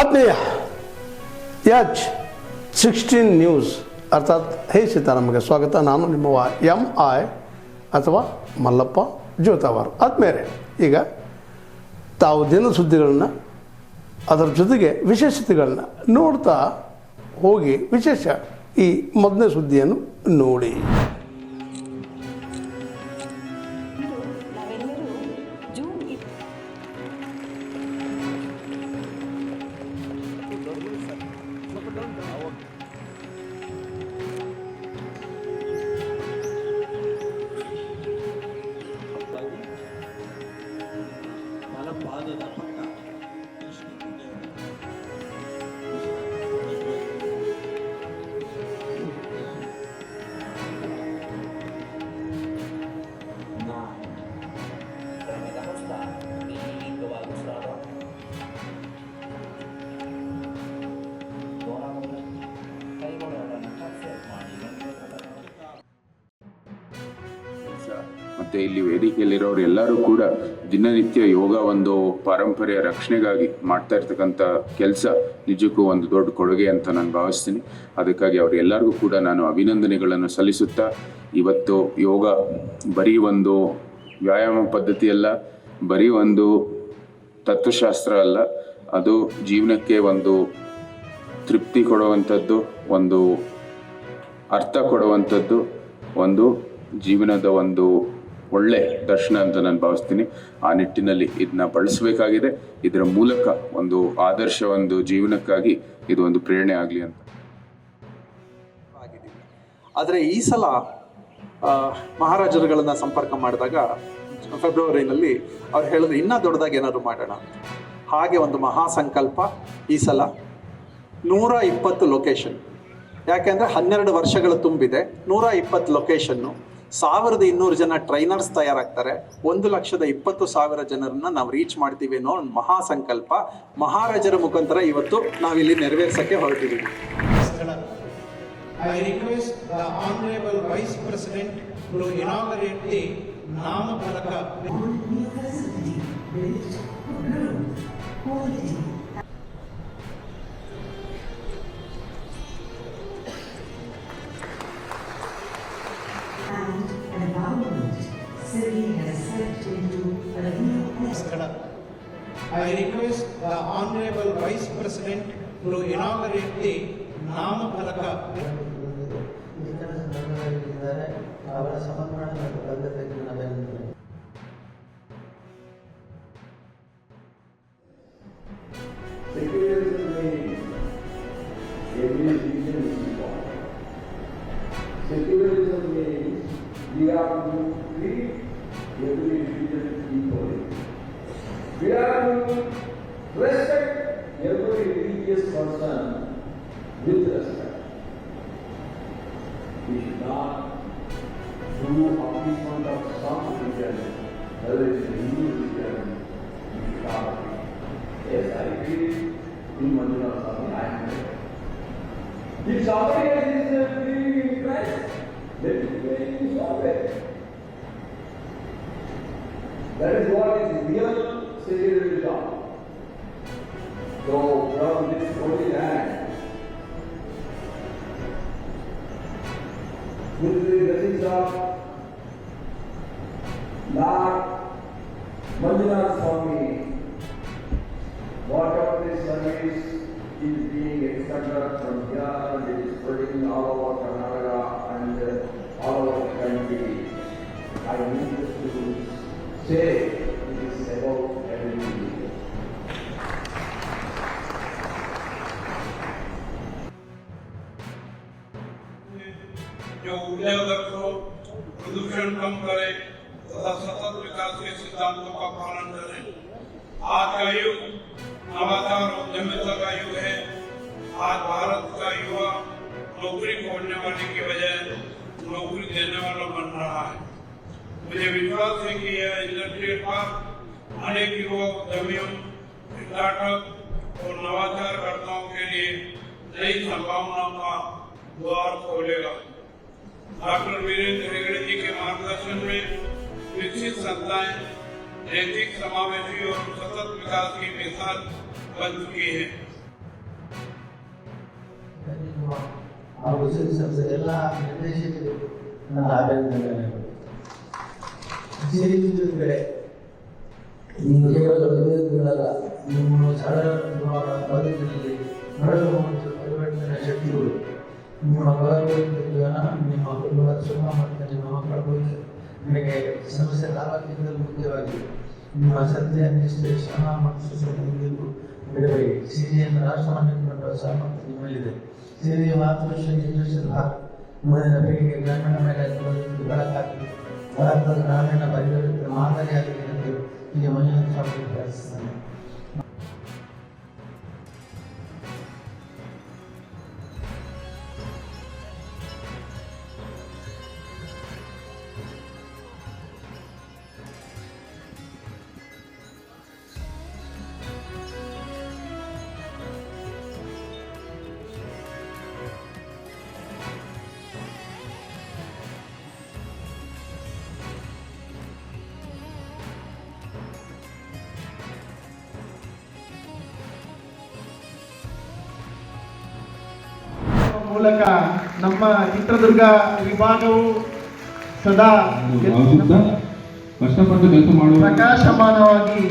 ಆತ್ಮೀಯ H16 news ಅರ್ಥಾತ್ ಹೇ ಸೀತಾರಾಮಗೆ ಸ್ವಾಗತ. ನಾನು ನಿಮ್ಮವ MI ಅಥವಾ ಮಲ್ಲಪ್ಪ ಜೋತಾವಾರ್. ಆದ್ಮೇಲೆ ಈಗ ತಾವು ದಿನ ಸುದ್ದಿಗಳನ್ನ ಅದರ ಜೊತೆಗೆ ವಿಶೇಷತೆಗಳನ್ನ ನೋಡ್ತಾ ಹೋಗಿ ವಿಶೇಷ ಈ ಮೊದಲನೇ ಸುದ್ದಿಯನ್ನು ನೋಡಿ. ಮತ್ತು ಇಲ್ಲಿ ವೇದಿಕೆಯಲ್ಲಿರೋರು ಎಲ್ಲರೂ ಕೂಡ ದಿನನಿತ್ಯ ಯೋಗ ಒಂದು ಪಾರಂಪರ್ಯ ರಕ್ಷಣೆಗಾಗಿ ಮಾಡ್ತಾ ಇರ್ತಕ್ಕಂಥ ಕೆಲಸ ನಿಜಕ್ಕೂ ಒಂದು ದೊಡ್ಡ ಕೊಡುಗೆ ಅಂತ ನಾನು ಭಾವಿಸ್ತೀನಿ. ಅದಕ್ಕಾಗಿ ಅವರೆಲ್ಲರಿಗೂ ಕೂಡ ನಾನು ಅಭಿನಂದನೆಗಳನ್ನು ಸಲ್ಲಿಸುತ್ತಾ, ಇವತ್ತು ಯೋಗ ಬರೀ ಒಂದು ವ್ಯಾಯಾಮ ಪದ್ಧತಿ ಅಲ್ಲ, ಬರೀ ಒಂದು ತತ್ವಶಾಸ್ತ್ರ ಅಲ್ಲ, ಅದು ಜೀವನಕ್ಕೆ ಒಂದು ತೃಪ್ತಿ ಕೊಡುವಂಥದ್ದು, ಒಂದು ಅರ್ಥ ಕೊಡುವಂಥದ್ದು, ಒಂದು ಜೀವನದ ಒಂದು ಒಳ್ಳೆ ದರ್ಶನ ಅಂತ ನಾನು ಭಾವಿಸ್ತೀನಿ. ಆ ನಿಟ್ಟಿನಲ್ಲಿ ಇದನ್ನ ಬಳಸಬೇಕಾಗಿದೆ. ಇದರ ಮೂಲಕ ಒಂದು ಆದರ್ಶ ಒಂದು ಜೀವನಕ್ಕಾಗಿ ಇದು ಒಂದು ಪ್ರೇರಣೆ ಆಗಲಿ ಅಂತ. ಆದರೆ ಈ ಸಲ ಮಹಾರಾಜರುಗಳನ್ನ ಸಂಪರ್ಕ ಮಾಡಿದಾಗ ಫೆಬ್ರವರಿನಲ್ಲಿ ಅವ್ರು ಹೇಳಿದ್ರು ಇನ್ನೂ ದೊಡ್ಡದಾಗಿ ಏನಾದ್ರು ಮಾಡೋಣ. ಹಾಗೆ ಒಂದು ಮಹಾ ಸಂಕಲ್ಪ ಈ ಸಲ 120 ಲೊಕೇಶನ್. ಯಾಕೆಂದರೆ 12 ವರ್ಷಗಳು ತುಂಬಿದೆ. 120 ಲೊಕೇಶನ್ನು, 1200 ಜನ ಟ್ರೈನರ್ಸ್ ತಯಾರಾಗ್ತಾರೆ. 1,20,000 ಜನರನ್ನ ನಾವು ರೀಚ್ ಮಾಡ್ತೀವಿ ಅನ್ನೋ ಒಂದು ಮಹಾ ಸಂಕಲ್ಪ ಮಹಾರಾಜರ ಮುಖಾಂತರ ಇವತ್ತು ನಾವಿಲ್ಲಿ ನೆರವೇರಿಸಕ್ಕೆ ಹೊರಟಿದ್ದೀವಿ. I request the Honorable Vice President to inaugurate the Namapalaka. I request the Honorable Vice President to inaugurate the Namapalaka. ಅವರ ಸಮರ್ಪಣೆ ಮತ್ತು ಬದ್ಧತೆಯನ್ನು ನಾವೆಲ್ಲರೂ Secularism means we are to treat every religion equally. We are to respect every religious person with respect. We should not do appeasement of some religion, whether it is Hindu religion. We should not. Yes, I agree. In Manjula Swami, I am there. If somebody is believing in Christ, let it be in Swami. That is what is real secularism. So from this holy land, with the blessings of Lord Manjunath Swami, whatever this service is being extended from here, it is spreading all over Karnataka and all over the country. I need to say it is about everything. जो उद्योग को प्रदूषण कम करे तथा सतत विकास के सिद्धांतों का पालन करे। आज का युग नवाचार और उद्यमिता का युग है। आज भारत का युवा नौकरी खोजने वाले की बजाय नौकरी देने वाला बन रहा है। मुझे विश्वास है कि यह इंडस्ट्रियल पार्क अनेक युवा उद्यमियों, स्टार्टअप और नवाचारकर्ताओं के लिए नई संभावनाओं का द्वार खोलेगा। डॉक्टर वीरेंद्र हेगड़े जी के मार्गदर्शन में विकसित संस्थाएं नैतिक, समावेशी और सतत विकास की मिसाल बन चुकी है। ಹಾಗೂ ಸಿರಿ ಸಂಸ್ಥೆ ಎಲ್ಲ ನಿರ್ದೇಶಕರು ನನ್ನ ಅಭಿನಂದನೆಗಳು. ಸಿರಿ ಕಡೆ ನೀವು ಕೇವಲ ವಿರೋಧಿಗಳಲ್ಲ, ನಿಮ್ಮ ಸರಳ ಬದುಕಿನಲ್ಲಿ ನಡೆಯುವ ಒಂದು ಪರಿವರ್ತನೆಯ ಶಕ್ತಿಗಳು. ನಿಮ್ಮ ಗೌರವದಿಂದ ನಿಮ್ಮ ಕುಟುಂಬದ ಸುಖ ಮತ್ತು ನಿಮ್ಮ ಮಕ್ಕಳ ಭವಿಷ್ಯ ನಿಮಗೆ ಸಮಸ್ಯೆ ಸಾರ್ವಜನಿಕರಲ್ಲಿ ಮುಖ್ಯವಾಗಿ ನಿಮ್ಮ ಸತ್ಯ, ನಿಷ್ಠೆ, ಶ್ರಮ ಮತ್ತು ಸುಖವು ಬಿಡಬೇಡಿ. ಸಿರಿಯನ್ನು ರಾಷ್ಟ್ರವನ್ನು ಮಾಡುವ ಸಾಮರ್ಥ್ಯ ನಿಮ್ಮಲ್ಲಿದೆ. ಸಿರಿಯ ಮಾತೃಶ್ರೀ ಮುಂದಿನ ಪೀಳಿಗೆ ಗ್ರಾಮೀಣ ಮೇಲೆ ಬೆಳಕಾಗಿ ಭಾರತದ ಗ್ರಾಮೀಣ ಪರಿವರ್ತನೆ ಮಾದರಿಯಾಗಿದೆ ಎಂದು ಈಗ ಮಂಜುನಾಥ ಸ್ವಾಮಿ ಪ್ರಾರ್ಥಿಸುತ್ತಾನೆ. ಮೂಲಕ ನಮ್ಮ ಚಿತ್ರದುರ್ಗ ವಿಭಾಗವು ಸದಾ ಕಷ್ಟಪಟ್ಟು ಕೆಲಸ ಮಾಡುವ ಪ್ರಕಾಶಮಾನವಾಗಿ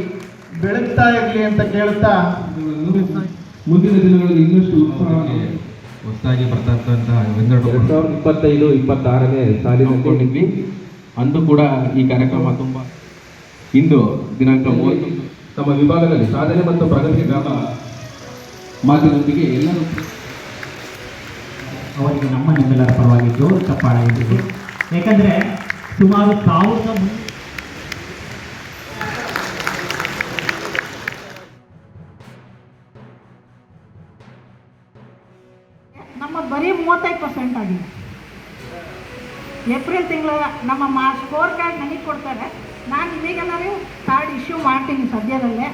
ಬೆಳಗ್ತಾ ಇರಲಿ ಅಂತ ಕೇಳ್ತಾ ಮುಂದಿನ ದಿನಗಳಲ್ಲಿ ಇನ್ನಷ್ಟು ಹೊಸದಾಗಿ ಬರ್ತಕ್ಕಂತಹ 2025-26ನೇ ಸಾಲಿನಲ್ಲಿ ಅಂದು ಕೂಡ ಈ ಕಾರ್ಯಕ್ರಮ ತುಂಬಾ ಇಂದು ದಿನಾಂಕ 30 ತಮ್ಮ ವಿಭಾಗದಲ್ಲಿ ಸಾಧನೆ ಮತ್ತು ಪ್ರಗತಿ ಗ್ರಾಮ ಮಾತಿನೊಂದಿಗೆ ಎಲ್ಲರೂ ಅವರಿಗೆ ನಿಮ್ಮೆಲ್ಲರ ಪರವಾಗಿ ಜೋರು ಚಪ್ಪಾಳೆ ಇರಬೇಕು. ಯಾಕಂದರೆ ಸುಮಾರು 1000 ನಮ್ಮ ಬರೀ 35% ಆಗಿದೆ. ಏಪ್ರಿಲ್ ತಿಂಗಳ ನಮ್ಮ ಸ್ಕೋರ್ ಕಾರ್ಡ್ ನನಗೆ ಕೊಡ್ತಾರೆ. ನಾನು ನಿಮಗೆಲ್ಲರೂ ಕಾರ್ಡ್ ಇಶ್ಯೂ ಮಾಡ್ತೀನಿ ಸದ್ಯದಲ್ಲೇ.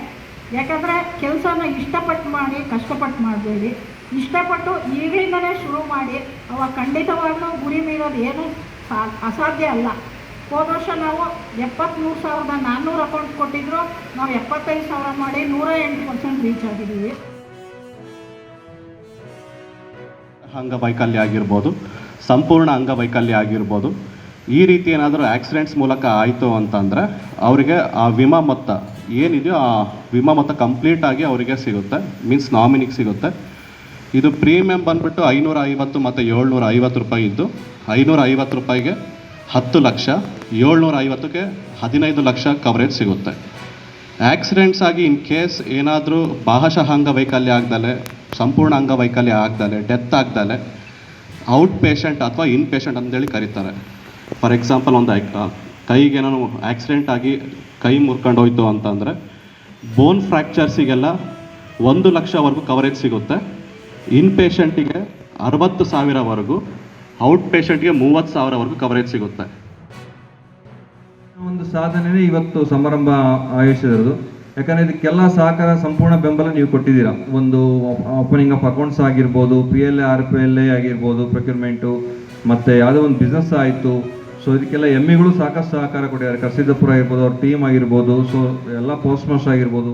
ಯಾಕಂದರೆ ಕೆಲಸನ ಇಷ್ಟಪಟ್ಟು ಮಾಡಿ, ಕಷ್ಟಪಟ್ಟು ಮಾಡಬೇಡಿ. ಇಷ್ಟಪಟ್ಟು ಈಗಲಿಂದಲೇ ಶುರು ಮಾಡಿ, ಅವಾಗ ಖಂಡಿತವಾಗ್ಲೂ ಗುರಿ ಮೀರೋದು ಏನೂ ಅಸಾಧ್ಯ ಅಲ್ಲ. ಹೋದ ವರ್ಷ ನಾವು 73,400 ಅಕೌಂಟ್ ಕೊಟ್ಟಿದ್ರು, ನಾವು 75,000 ಮಾಡಿ 108% ರೀಚ್ ಆಗಿದ್ದೀವಿ. ಅಂಗವೈಕಲ್ಯ ಆಗಿರ್ಬೋದು, ಸಂಪೂರ್ಣ ಅಂಗವೈಕಲ್ಯ ಆಗಿರ್ಬೋದು, ಈ ರೀತಿ ಏನಾದರೂ ಆಕ್ಸಿಡೆಂಟ್ಸ್ ಮೂಲಕ ಆಯಿತು ಅಂತಂದರೆ ಅವರಿಗೆ ಆ ವಿಮಾ ಮೊತ್ತ ಏನಿದೆಯೋ ಆ ವಿಮಾ ಮೊತ್ತ ಕಂಪ್ಲೀಟಾಗಿ ಅವರಿಗೆ ಸಿಗುತ್ತೆ, ಮೀನ್ಸ್ ನಾಮಿನಿಗೆ ಸಿಗುತ್ತೆ. ಇದು ಪ್ರೀಮಿಯಂ ಬಂದುಬಿಟ್ಟು 550 ಮತ್ತು 750 ರೂಪಾಯಿ ಇದ್ದು, 550 ರೂಪಾಯಿಗೆ 10 ಲಕ್ಷ, 750ಕ್ಕೆ 15 ಲಕ್ಷ ಕವರೇಜ್ ಸಿಗುತ್ತೆ. ಆಕ್ಸಿಡೆಂಟ್ಸ್ ಆಗಿ ಇನ್ ಕೇಸ್ ಏನಾದರೂ ಭಾಗಶಃ ಅಂಗವೈಕಲ್ಯ ಆಗ್ದಲೆ, ಸಂಪೂರ್ಣ ಅಂಗವೈಕಲ್ಯ ಆಗ್ದಲೆ, ಡೆತ್ ಆಗ್ದಲೆ ಔಟ್ ಪೇಷಂಟ್ ಅಥವಾ ಇನ್ ಪೇಷಂಟ್ ಅಂತೇಳಿ ಕರೀತಾರೆ. ಫಾರ್ ಎಕ್ಸಾಂಪಲ್, ಒಂದು ಕೈಗೇನೋ ಆಕ್ಸಿಡೆಂಟ್ ಆಗಿ ಕೈ ಮುರ್ಕೊಂಡು ಹೋಯ್ತು ಅಂತಂದರೆ ಬೋನ್ ಫ್ರ್ಯಾಕ್ಚರ್ಸಿಗೆಲ್ಲ 1 ಲಕ್ಷವರೆಗೂ ಕವರೇಜ್ ಸಿಗುತ್ತೆ. ಇನ್ ಪೇಷಂಟಿಗೆ 60,000ವರೆಗೂ, ಔಟ್ ಪೇಷಂಟ್ಗೆ 30,000ವರೆಗೂ ಕವರೇಜ್ ಸಿಗುತ್ತೆ. ಒಂದು ಸಾಧನೆ ಇವತ್ತು ಸಮಾರಂಭ ಆಯೋಜಿಸಿರೋದು. ಯಾಕಂದರೆ ಇದಕ್ಕೆಲ್ಲ ಸಹಕಾರ, ಸಂಪೂರ್ಣ ಬೆಂಬಲ ನೀವು ಕೊಟ್ಟಿದ್ದೀರಾ. ಒಂದು ಓಪನಿಂಗ್ ಆಫ್ ಅಕೌಂಟ್ಸ್ ಆಗಿರ್ಬೋದು, PLA RPLA ಆಗಿರ್ಬೋದು, ಪ್ರೊಕ್ಯೂರ್ಮೆಂಟು, ಮತ್ತು ಯಾವುದೋ ಒಂದು ಬಿಸ್ನೆಸ್ ಆಯಿತು. ಸೊ ಇದಕ್ಕೆಲ್ಲ ಎಮ್ಮೆಗಳು ಸಾಕಷ್ಟು ಸಹಕಾರ ಕೊಟ್ಟಿದ್ದಾರೆ. ಕರ್ಸಿದ್ದಪುರ ಆಗಿರ್ಬೋದು, ಅವ್ರ ಟೀಮ್ ಆಗಿರ್ಬೋದು, ಸೊ ಎಲ್ಲ ಪೋಸ್ಟ್ ಮಾಸ್ಟರ್ ಆಗಿರ್ಬೋದು.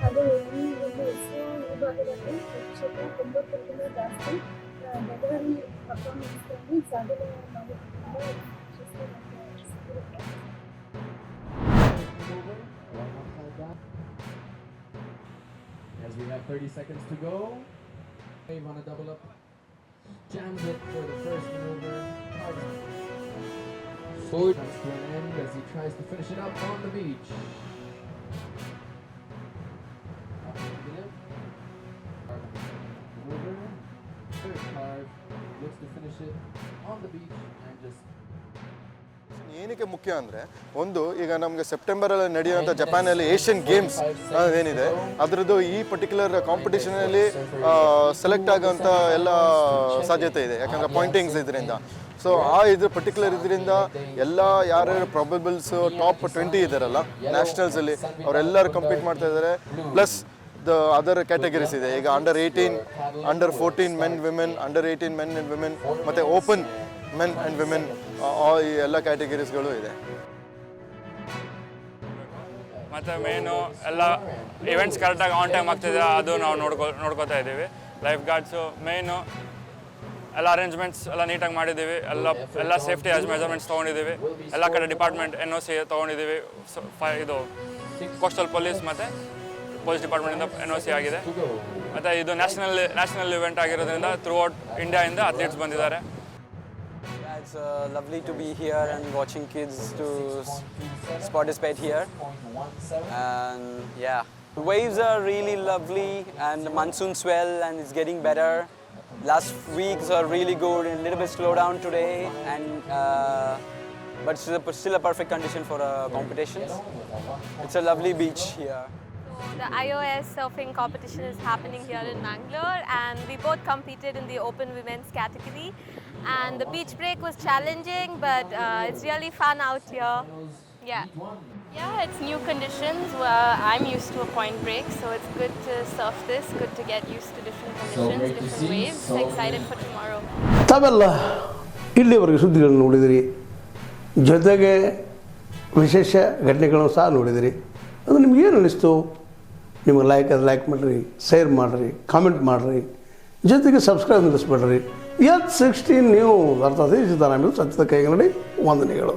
ಅದು ಈ ಒಂದು ವಿಭಾಗದಲ್ಲಿ ಪ್ರತಿಶತ 90ಕ್ಕಿಂತ ಜಾಸ್ತಿ ಡೆಲಿವರಿ ಪರ್ಫಾರ್ಮೆನ್ಸ್ನಲ್ಲಿ ಸಾಧನೆ ಮಾಡಿಕೊಂಡು As we have 30 seconds to go, Dave on a double up, jams it for the first maneuver. Forward comes to an end as he tries to finish it up on the beach. Up to the lip. Maneuver. Third card looks to finish it on the beach and just. ಏನಕ್ಕೆ ಮುಖ್ಯ ಅಂದರೆ, ಒಂದು ಈಗ ನಮಗೆ ಸೆಪ್ಟೆಂಬರಲ್ಲಿ ನಡೆಯುವಂಥ ಜಪಾನಲ್ಲಿ Asian games ಏನಿದೆ ಅದರದ್ದು ಈ ಪರ್ಟಿಕ್ಯುಲರ್ ಕಾಂಪಿಟೇಷನಲ್ಲಿ ಸೆಲೆಕ್ಟ್ ಆಗೋಂಥ ಎಲ್ಲ ಸಾಧ್ಯತೆ ಇದೆ. ಯಾಕಂದರೆ ಪಾಯಿಂಟಿಂಗ್ಸ್ ಇದರಿಂದ. ಸೊ ಇದು ಪರ್ಟಿಕ್ಯುಲರ್ ಇದರಿಂದ ಎಲ್ಲ ಯಾರ್ಯಾರು ಪ್ರಾಬಬಲ್ಸ್ ಟಾಪ್ 20 ಇದ್ದಾರಲ್ಲ ನ್ಯಾಷನಲ್ಸಲ್ಲಿ, ಅವರೆಲ್ಲರೂ ಕಂಪೀಟ್ ಮಾಡ್ತಾ ಇದ್ದಾರೆ. ಪ್ಲಸ್ ದ ಅದರ್ ಕ್ಯಾಟಗರೀಸ್ ಇದೆ. ಈಗ under 18, under 14 men women, under 18 men and women, ಮತ್ತು ಓಪನ್ ಮೆನ್ ಆ್ಯಂಡ್ ವಿಮೆನ್, ಈ ಎಲ್ಲ ಕ್ಯಾಟಗರೀಸ್ಗಳು ಇದೆ. ಮತ್ತು ಮೇನು ಎಲ್ಲ ಇವೆಂಟ್ಸ್ ಕರೆಕ್ಟಾಗಿ ಆನ್ ಟೈಮ್ ಆಗ್ತಿದೆ, ಅದು ನಾವು ನೋಡ್ಕೋತಾ ಇದ್ದೀವಿ. ಲೈಫ್ ಗಾರ್ಡ್ಸು ಮೇನು ಎಲ್ಲ ಅರೇಂಜ್ಮೆಂಟ್ಸ್ ಎಲ್ಲ ನೀಟಾಗಿ ಮಾಡಿದ್ದೀವಿ. ಎಲ್ಲ ಸೇಫ್ಟಿ ಮೆಜರ್ಮೆಂಟ್ಸ್ ತೊಗೊಂಡಿದ್ದೀವಿ. ಎಲ್ಲ ಕಡೆ ಡಿಪಾರ್ಟ್ಮೆಂಟ್ NOC ತೊಗೊಂಡಿದ್ದೀವಿ. ಇದು ಕೋಸ್ಟಲ್ ಪೊಲೀಸ್ ಮತ್ತು ಪೊಲೀಸ್ ಡಿಪಾರ್ಟ್ಮೆಂಟಿಂದ NOC ಆಗಿದೆ. ಮತ್ತು ಇದು ನ್ಯಾಷನಲ್ ಇವೆಂಟ್ ಆಗಿರೋದ್ರಿಂದ ಥ್ರೂ ಔಟ್ ಇಂಡಿಯಾಯಿಂದ ಅಥ್ಲೀಟ್ಸ್ ಬಂದಿದ್ದಾರೆ. It's lovely to be here and watching kids to participate here. And yeah, the waves are really lovely and the monsoon swell and it's getting better. Last weeks are really good and a little bit slow down today, and but still a perfect condition for competitions. It's a lovely beach here. The IOS surfing competition is happening here in Mangalore, and we both competed in the open women's category. And the beach break was challenging, but it's really fun out here. Yeah, it's new conditions. I'm used to a point break, so it's good to surf this, good to get used to different conditions, different waves. Excited for tomorrow. ತಾವೆಲ್ಲ ಇಲ್ಲಿವರೆಗೆ ಸುದ್ದಿಗಳನ್ನು ನೋಡಿದಿರಿ, ಜೊತೆಗೆ ವಿಶೇಷ ಘಟನೆಗಳನ್ನು ಸಹ ನೋಡಿದಿರಿ. ಅದು ನಿಮಗೇನು ಅನ್ನಿಸ್ತು? ನಿಮಗೆ ಲೈಕ್ ಮಾಡಿರಿ, ಶೇರ್ ಮಾಡಿರಿ, ಕಾಮೆಂಟ್ ಮಾಡಿರಿ, ಜೊತೆಗೆ ಸಬ್ಸ್ಕ್ರೈಬ್ ನಿಲ್ಲಿಸ್ಬೇಡ್ರಿ. H16 ನ್ಯೂಸ್ ಅರ್ಥಾತ್ ಸೀತಾರಾಮ್ ಸತ್ಯದ ಕೈಗನ್ನಡಿ ವಂದನೆಗಳು.